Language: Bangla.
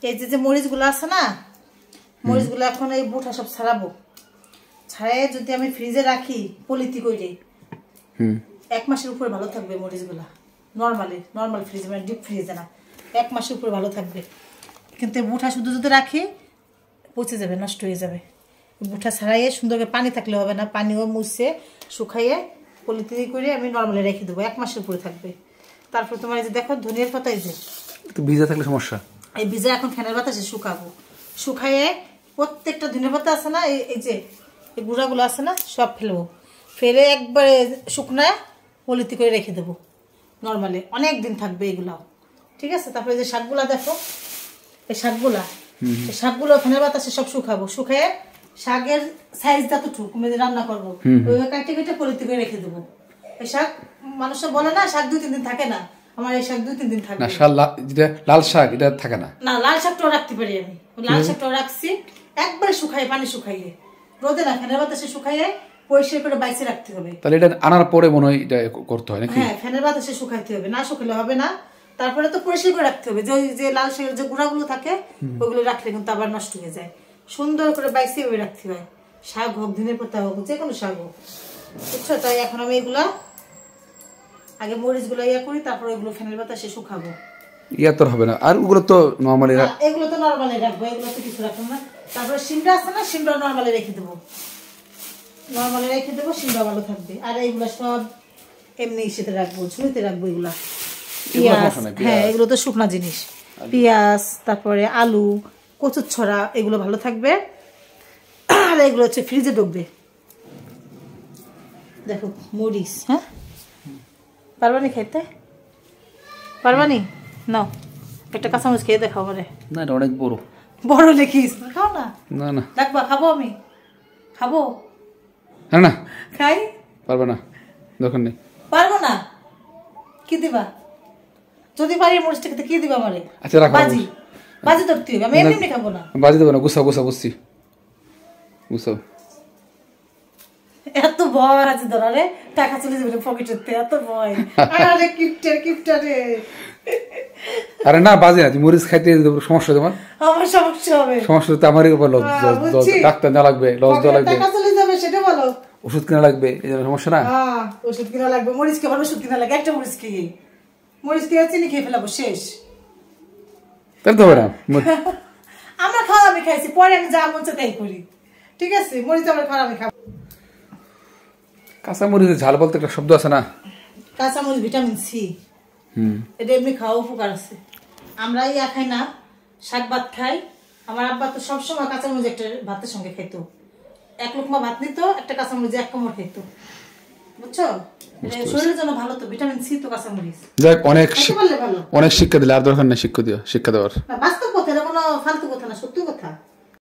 এই যে মরিচগুলো আছে না, মরিচগুলো এখন এই বুটা সব ছাড়াবো। ছাড়াই যদি আমি ফ্রিজে রাখি পলিথি করে, 1 মাসের উপরে ভালো থাকবে মরিচগুলা। নর্মাল ফ্রিজে, মানে ডিপ ফ্রিজে না, 1 মাসের উপরে ভালো থাকবে। কিন্তু বুটা শুধু যদি রাখি পচে যাবে, নষ্ট হয়ে যাবে। বুটা ছাড়াইয়ে সুন্দর করে, পানি থাকলে হবে না, পানিও মুছে শুকাইয়ে পলিথি করে আমি নর্মালি রেখে দেবো, 1 মাসের উপরে থাকবে। তারপর তোমার এই যে দেখো ধনিয়ার পাতা, এই যে ভিজা থাকলে সমস্যা, এই ভিজা এখন ফ্যানের বাতাসে শুকাবো। শুকাইয়ে প্রত্যেকটা ধনিয়ার পাতা আছে না, এই যে এই গুঁড়াগুলো আছে না, সব ফেলবো। ফেলে একবারে শুকনায় পলিথি করে রেখে দেবো নর্মালি, অনেক দিন থাকবে এগুলাও। ঠিক আছে। তারপরে যে শাকগুলা দেখো, এই শাকগুলো ফ্যানের বাতাসে সব শুকাবো। শুকাইয়ে শাকের সাইজ যতটুকু আমি রান্না করবো ওইভাবে কাটে কেটে পলিথি করে রেখে দেবো। এই শাক মানুষে বলে না শাক 2-3 দিন থাকে না, আমার এই শাক 2-3 দিন থাকে না। লাল শাক এটা থাকে না, না লাল শাকটাও রাখতে পারি আমি। লাল শাকটাও রাখছি একবারে শুকাইয়ে, পানি শুকাইয়ে, রোদে না, ফ্যানের বাতাসে শুকাইয়ে পরিষ্কার করে বাইসে রাখতে হবে। তাহলে এটা আনার পরে মনে হয় এটা করতে হয় নাকি? হ্যাঁ, ফ্যানের বাতাসে শুকাইতে হবে, না শুকালে হবে না। তারপরে তো পরিষ্কার করে রাখতে হবে। যে লাল শাকের যে গুঁড়াগুলো থাকে ওগুলো রাখলে কিন্তু আবার নষ্ট হয়ে যায়। সুন্দর করে বাইসে রাখতে হয়, শাক হোক, ধনের পাতা হোক, যে কোনো শাক হোক, বুঝছো? তাই এখন আমি এগুলা আগে মরিচগুলো করি, তারপর এগুলো ফ্যানের বাতাসে শুকাবো। তো হবে না, আর ওগুলো তো নরমালি, এগুলো তো নরমালি রাখবো, এগুলো তো কিছু রাখবো না। তারপরে সিমটা আছে না, সিমটা নরমালি রেখে দেবো, সিমটা ভালো থাকবে। আর এইগুলো সব এমনি ইসেতে রাখবো, ঝুড়িতে রাখবো। এগুলা পেঁয়াজ, হ্যাঁ এগুলো তো শুকনা জিনিস। পেঁয়াজ, তারপরে আলু, কচুর ছড়া, এগুলো ভালো থাকবে। আর এগুলো হচ্ছে ফ্রিজে ঢুকবে। দেখো মরিচ, হ্যাঁ পারবানি খাইতে? পারবানি? নাও একটা কাঁচামরিচ খেয়ে দেখাও আমারে। না এটা অনেক বড় দেখিস, খাও না। না না দেখবা, খাবো আমি, খাবো না খাই। পারবে না, দরকার নেই। পারবো না, কি দিবা? যদি পারি মরিচটা খেতে কি দিবা আমারে? আচ্ছা রাখো, বাজি ধরতে হবে, আমি এমনি খাবো না। বাজি দেবো না, গুছাও বুঝছি, গুছাও। এত ভয় আছে ধরা রে, টাকা চলে যাবে পকেটেতে, এত ভয়। আরে কিপটা রে। আরে না বাজে না, মরিচ খাইতে সমস্যা তোমার? আমার সমস্যা হবে, সমস্যা তো আমারই উপর, ডাক্তার না লাগবে, লস দেওয়া লাগবে, টাকা চলে যাবে, সেটা বলো। ওষুধ কিনা লাগবে, এই জন্য সমস্যা না। ওষুধ কিনা লাগবে, মরিচ কে ওষুধ কিনা লাগে। একটা মরিচ খেয়ে চিনি খেয়ে ফেলাবো, শেষ। তাহলে তো হবে না। আমার খাওয়া আমি খাইছি, পরে আমি যা মন চাই তাই করি। ঠিক আছে, মরিচ আমার খাওয়া আমি খাবো। কাঁচা মরিচের ঝাল বলতে একটা শব্দ আছে না, কাঁচা মরিচ ভিটামিন সি, এটা এমনি খাওয়া উপকার আছে। আমরা খাই না, শাক ভাত খাই। আমার আব্বা তো সবসময় কাঁচা মরিচ একটা ভাতের সঙ্গে খাইতো, 1 লোকমা ভাত নিত, একটা কাঁচা মরিচ 1 কামড় খাইতো, বুঝছো? শরীরের জন্য ভালো তো, ভিটামিন সি তো কাঁচা মরিচ। যাক, অনেক শিক্ষা দিলে, আর দরকার নেই শিক্ষা দেওয়ার। বাস্তব কথা, এটা কোনো ফালতু কথা না, সত্যি কথা।